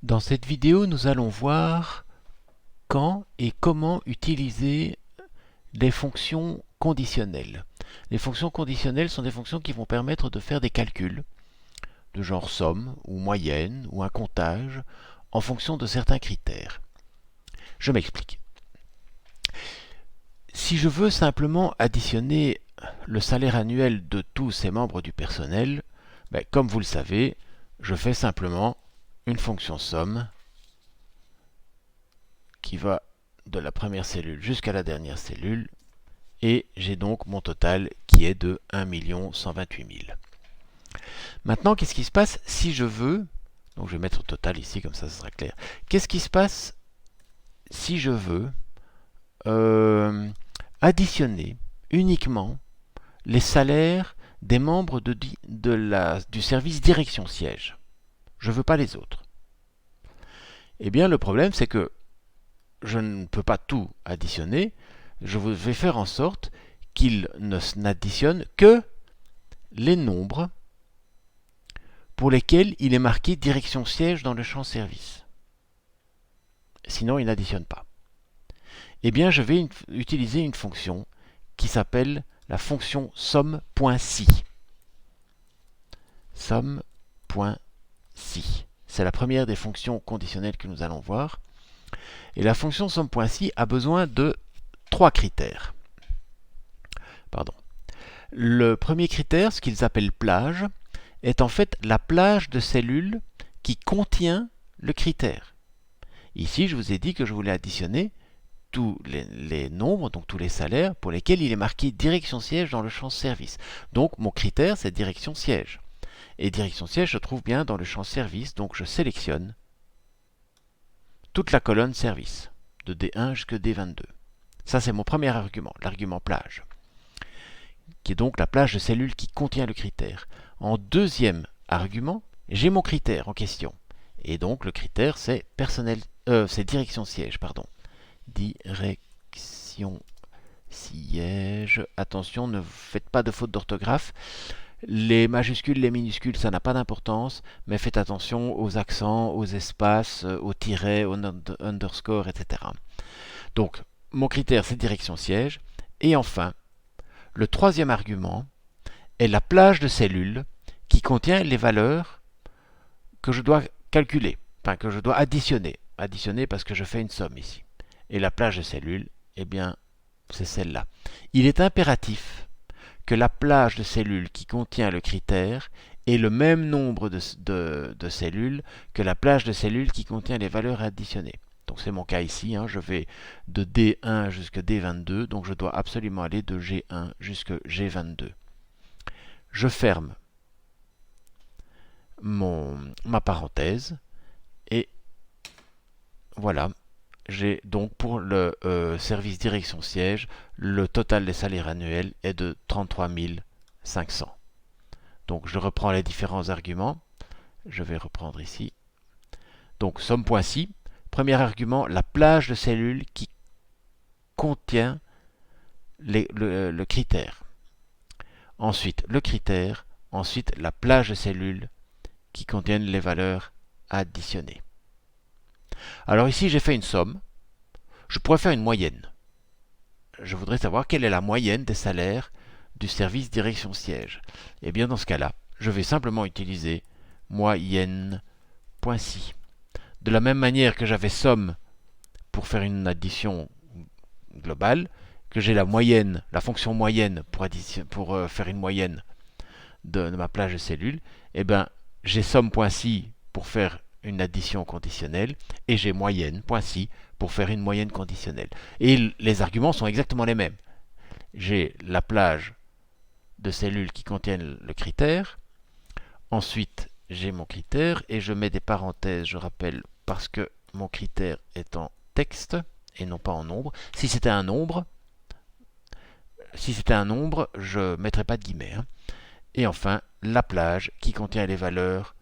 Dans cette vidéo, nous allons voir quand et comment utiliser les fonctions conditionnelles. Les fonctions conditionnelles sont des fonctions qui vont permettre de faire des calculs de genre somme ou moyenne ou un comptage en fonction de certains critères. Je m'explique. Si je veux simplement additionner le salaire annuel de tous ces membres du personnel, comme vous le savez, je fais simplement une fonction somme qui va de la première cellule jusqu'à la dernière cellule, et j'ai donc mon total qui est de 1 128 000. Maintenant, qu'est-ce qui se passe si je veux, donc je vais mettre total ici, comme ça sera clair, qu'est-ce qui se passe si je veux additionner uniquement les salaires des membres du service direction siège? Je ne veux pas les autres. Eh bien, le problème, c'est que je ne peux pas tout additionner. Je vais faire en sorte qu'il n'additionne que les nombres pour lesquels il est marqué direction siège dans le champ service. Sinon, il n'additionne pas. Eh bien, je vais utiliser une fonction qui s'appelle la fonction somme.si. Somme.si. C'est la première des fonctions conditionnelles que nous allons voir. Et la fonction somme.si a besoin de 3 critères. Le premier critère, ce qu'ils appellent plage, est en fait la plage de cellules qui contient le critère. Ici, je vous ai dit que je voulais additionner tous les nombres, donc tous les salaires, pour lesquels il est marqué direction siège dans le champ service. Donc mon critère, c'est direction siège. Et direction siège se trouve bien dans le champ service, donc je sélectionne toute la colonne service, de D1 jusqu'à D22. Ça, c'est mon premier argument, l'argument plage, qui est donc la plage de cellules qui contient le critère. En deuxième argument, j'ai mon critère en question. Et donc le critère, c'est c'est direction siège, pardon. Direction siège. Attention, ne faites pas de faute d'orthographe. Les majuscules, les minuscules, ça n'a pas d'importance, mais faites attention aux accents, aux espaces, aux tirets, aux underscores, etc. Donc, mon critère, c'est direction siège. Et enfin, le troisième argument est la plage de cellules qui contient les valeurs que je dois calculer, enfin que je dois additionner. Additionner parce que je fais une somme ici. Et la plage de cellules, eh bien, c'est celle-là. Il est impératif que la plage de cellules qui contient le critère ait le même nombre de cellules que la plage de cellules qui contient les valeurs additionnées. Donc c'est mon cas ici, je vais de D1 jusqu'à D22, donc je dois absolument aller de G1 jusqu'à G22. Je ferme ma parenthèse, et voilà, j'ai donc pour le service direction siège, le total des salaires annuels est de 33 500. Donc je reprends les différents arguments, je vais reprendre ici. Donc somme.si, premier argument, la plage de cellules qui contient le critère. Ensuite le critère, ensuite la plage de cellules qui contiennent les valeurs à additionner. Alors ici j'ai fait une somme, je pourrais faire une moyenne. Je voudrais savoir quelle est la moyenne des salaires du service direction siège. Et bien dans ce cas-là, je vais simplement utiliser moyenne.si. De la même manière que j'avais somme pour faire une addition globale, que j'ai la moyenne, la fonction moyenne pour faire une moyenne de ma plage de cellules, eh bien j'ai somme.si pour faire une addition conditionnelle et j'ai moyenne.si pour faire une moyenne conditionnelle. Et les arguments sont exactement les mêmes. J'ai la plage de cellules qui contiennent le critère, ensuite j'ai mon critère et je mets des parenthèses, je rappelle, parce que mon critère est en texte et non pas en nombre. Si c'était un nombre, je ne mettrais pas de guillemets. Et enfin, la plage qui contient les valeurs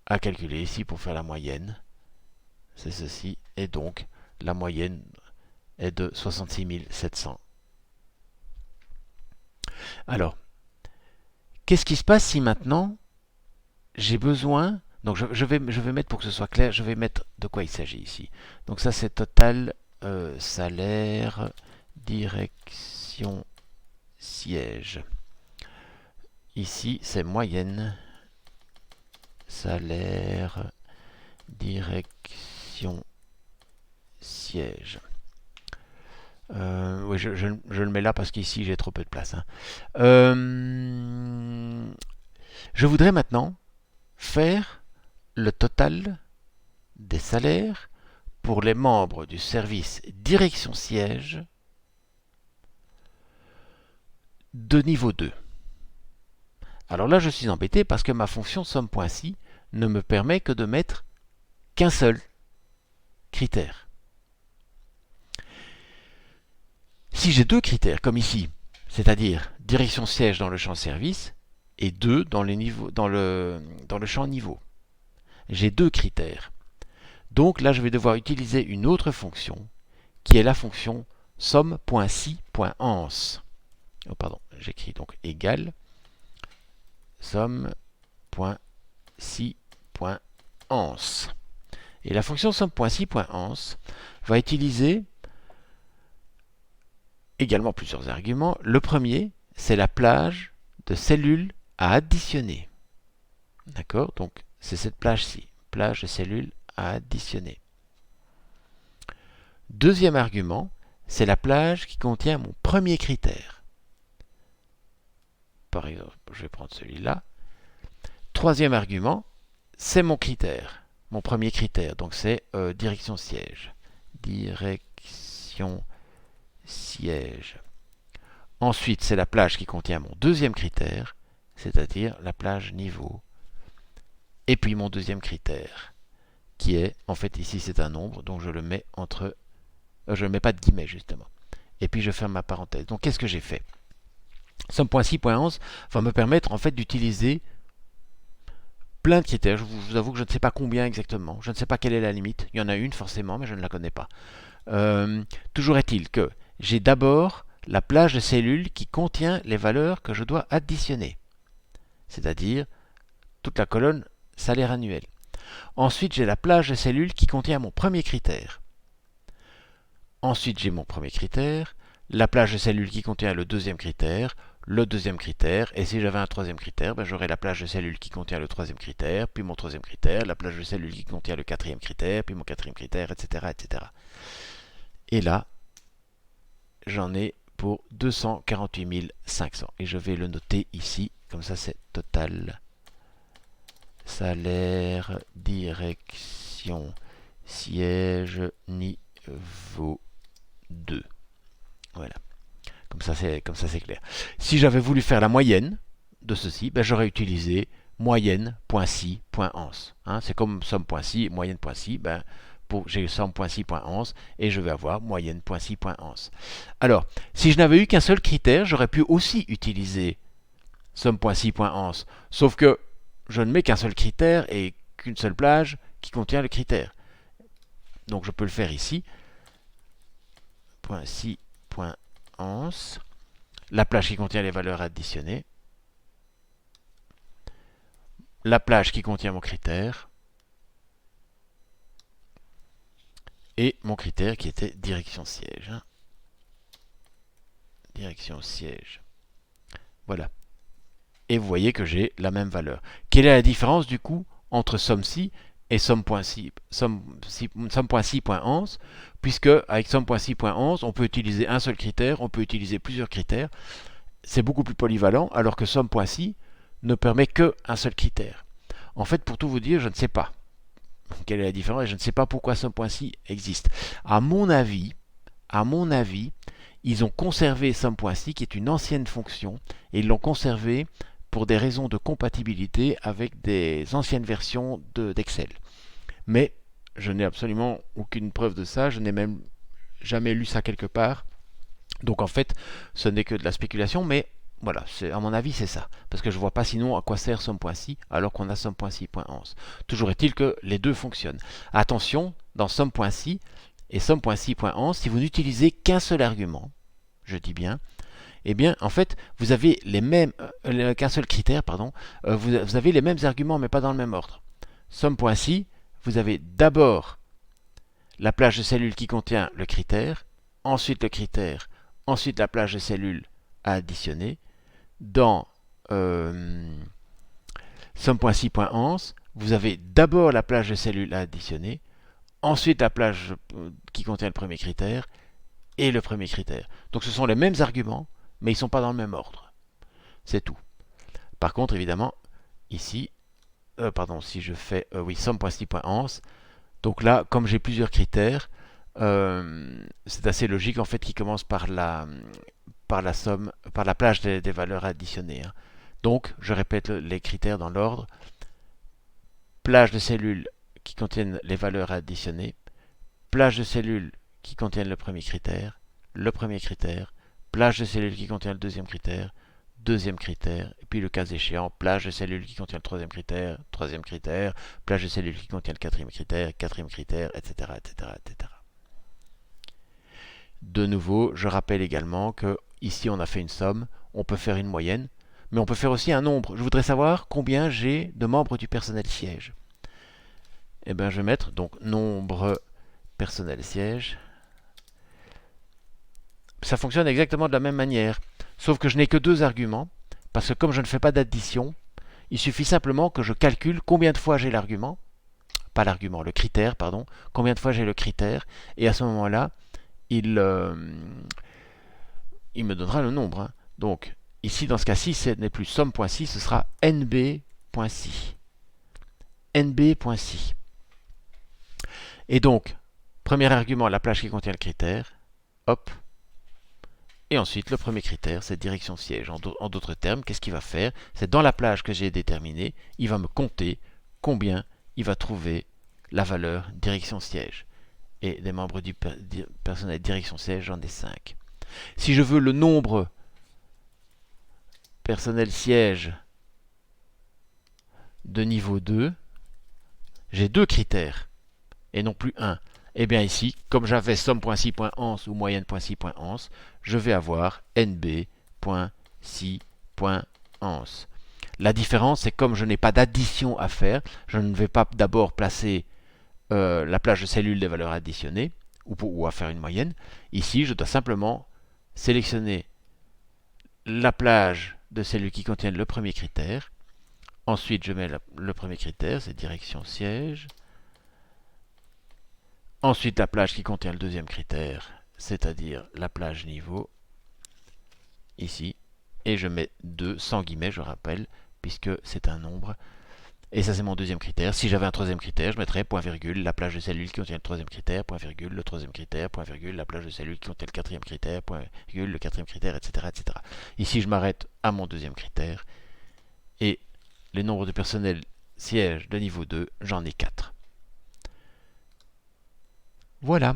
à calculer ici pour faire la moyenne. C'est ceci. Et donc, la moyenne est de 66 700. Alors, qu'est-ce qui se passe si maintenant j'ai besoin Donc je vais mettre, pour que ce soit clair, je vais mettre de quoi il s'agit ici. Donc ça c'est total, salaire, direction, siège. Ici c'est moyenne, salaire, direction, siège. Oui, je le mets là parce qu'ici j'ai trop peu de place, hein. Je voudrais maintenant faire le total des salaires pour les membres du service direction siège de niveau 2. Alors là, je suis embêté parce que ma fonction somme.si ne me permet que de mettre qu'un seul critère. Si j'ai deux critères, comme ici, c'est-à-dire direction siège dans le champ service et 2 dans le champ niveau, j'ai deux critères. Donc là, je vais devoir utiliser une autre fonction qui est la fonction somme.si.ans. Oh, pardon, j'écris donc égal somme.si.ans. Et la fonction somme.si.ans va utiliser également plusieurs arguments. Le premier, c'est la plage de cellules à additionner. D'accord? Donc, c'est cette plage-ci, plage de cellules à additionner. Deuxième argument, c'est la plage qui contient mon premier critère. Par exemple, je vais prendre celui-là. Troisième argument, c'est mon critère, mon premier critère. Donc, c'est direction siège. Direction siège. Ensuite, c'est la plage qui contient mon deuxième critère, c'est-à-dire la plage niveau. Et puis mon deuxième critère, qui est, en fait ici c'est un nombre, donc je le mets entre, je ne mets pas de guillemets justement. Et puis je ferme ma parenthèse. Donc qu'est-ce que j'ai fait? Somme.si.ans va me permettre en fait d'utiliser plein de critères. Je vous avoue que je ne sais pas combien exactement. Je ne sais pas quelle est la limite. Il y en a une forcément, mais je ne la connais pas. Toujours est-il que j'ai d'abord la plage de cellules qui contient les valeurs que je dois additionner, c'est-à-dire toute la colonne salaire annuel. Ensuite, j'ai la plage de cellules qui contient mon premier critère. Ensuite, j'ai mon premier critère, la plage de cellules qui contient le deuxième critère, et si j'avais un troisième critère, j'aurais la plage de cellules qui contient le troisième critère, puis mon troisième critère, la plage de cellules qui contient le quatrième critère, puis mon quatrième critère, etc., etc. Et là, j'en ai pour 248 500. Et je vais le noter ici, comme ça c'est total. Salaire, direction, siège, niveau 2. Voilà. Comme ça c'est clair. Si j'avais voulu faire la moyenne de ceci, j'aurais utilisé moyenne.si.ans. Hein, c'est comme somme.si, moyenne.si, j'ai somme.si.ans et je vais avoir moyenne.si.ans. Alors, si je n'avais eu qu'un seul critère, j'aurais pu aussi utiliser somme.si.ans. Sauf que je ne mets qu'un seul critère et qu'une seule plage qui contient le critère. Donc je peux le faire ici. .si.ans. La plage qui contient les valeurs additionnées. La plage qui contient mon critère. Et mon critère qui était direction siège. Direction siège. Voilà. Et vous voyez que j'ai la même valeur. Quelle est la différence du coup entre somme.si et somme.si.ans, puisque avec somme.si.ans, on peut utiliser un seul critère, on peut utiliser plusieurs critères. C'est beaucoup plus polyvalent, alors que somme.si ne permet qu'un seul critère. En fait, pour tout vous dire, je ne sais pas quelle est la différence et je ne sais pas pourquoi somme.si existe. À mon avis, ils ont conservé somme.si, qui est une ancienne fonction, et ils l'ont conservé pour des raisons de compatibilité avec des anciennes versions d'Excel. Mais je n'ai absolument aucune preuve de ça, je n'ai même jamais lu ça quelque part. Donc en fait, ce n'est que de la spéculation, mais voilà, à mon avis c'est ça. Parce que je ne vois pas sinon à quoi sert somme.si alors qu'on a somme.si.ans. Toujours est-il que les deux fonctionnent. Attention, dans somme.si et somme.si.ans, si vous n'utilisez qu'un seul argument, je dis bien, eh bien, en fait, vous avez les mêmes, qu'un seul critère, pardon, vous avez les mêmes arguments, mais pas dans le même ordre. somme.si, vous avez d'abord la plage de cellules qui contient le critère, ensuite le critère, ensuite la plage de cellules à additionner. Dans somme.si.ans, vous avez d'abord la plage de cellules à additionner, ensuite la plage qui contient le premier critère et le premier critère. Donc ce sont les mêmes arguments, mais ils ne sont pas dans le même ordre. C'est tout. Par contre, évidemment, ici, si je fais somme.si.ans, donc là, comme j'ai plusieurs critères, c'est assez logique en fait qu'ils commencent par la somme, par la plage des valeurs additionnées. Hein. Donc, je répète les critères dans l'ordre. Plage de cellules qui contiennent les valeurs additionnées, plage de cellules qui contiennent le premier critère, plage de cellules qui contient le deuxième critère, et puis le cas échéant, plage de cellules qui contient le troisième critère, plage de cellules qui contient le quatrième critère, etc., etc., etc. De nouveau, je rappelle également que ici on a fait une somme, on peut faire une moyenne, mais on peut faire aussi un nombre. Je voudrais savoir combien j'ai de membres du personnel siège. Eh bien, je vais mettre donc nombre personnel siège. Ça fonctionne exactement de la même manière, sauf que je n'ai que deux arguments, parce que comme je ne fais pas d'addition, il suffit simplement que je calcule combien de fois j'ai l'argument, pas l'argument, le critère, pardon, combien de fois j'ai le critère, et à ce moment-là, il me donnera le nombre. Hein. Donc, ici, dans ce cas-ci, ce n'est plus somme.si, ce sera nb.si. nb.si. Et donc, premier argument, la plage qui contient le critère, hop. Et ensuite, le premier critère, c'est direction siège. En d'autres termes, qu'est-ce qu'il va faire? C'est dans la plage que j'ai déterminée, il va me compter combien il va trouver la valeur direction siège. Et des membres du personnel direction siège, j'en ai 5. Si je veux le nombre personnel siège de niveau 2, j'ai deux critères et non plus un. Et bien ici, comme j'avais somme.si.ans ou moyenne.si.ans, je vais avoir nb.si.ans. La différence, c'est comme je n'ai pas d'addition à faire, je ne vais pas d'abord placer la plage de cellules des valeurs additionnées ou à faire une moyenne. Ici, je dois simplement sélectionner la plage de cellules qui contiennent le premier critère. Ensuite, je mets le premier critère, c'est direction siège. Ensuite, la plage qui contient le deuxième critère, c'est-à-dire la plage niveau, ici. Et je mets 2 sans guillemets, je rappelle, puisque c'est un nombre. Et ça, c'est mon deuxième critère. Si j'avais un troisième critère, je mettrais point virgule, la plage de cellules qui contient le troisième critère, point virgule, le troisième critère, point virgule, la plage de cellules qui contient le quatrième critère, point virgule, le quatrième critère, etc., etc. Ici, je m'arrête à mon deuxième critère. Et les nombres de personnel siège de niveau 2, j'en ai 4. Voilà.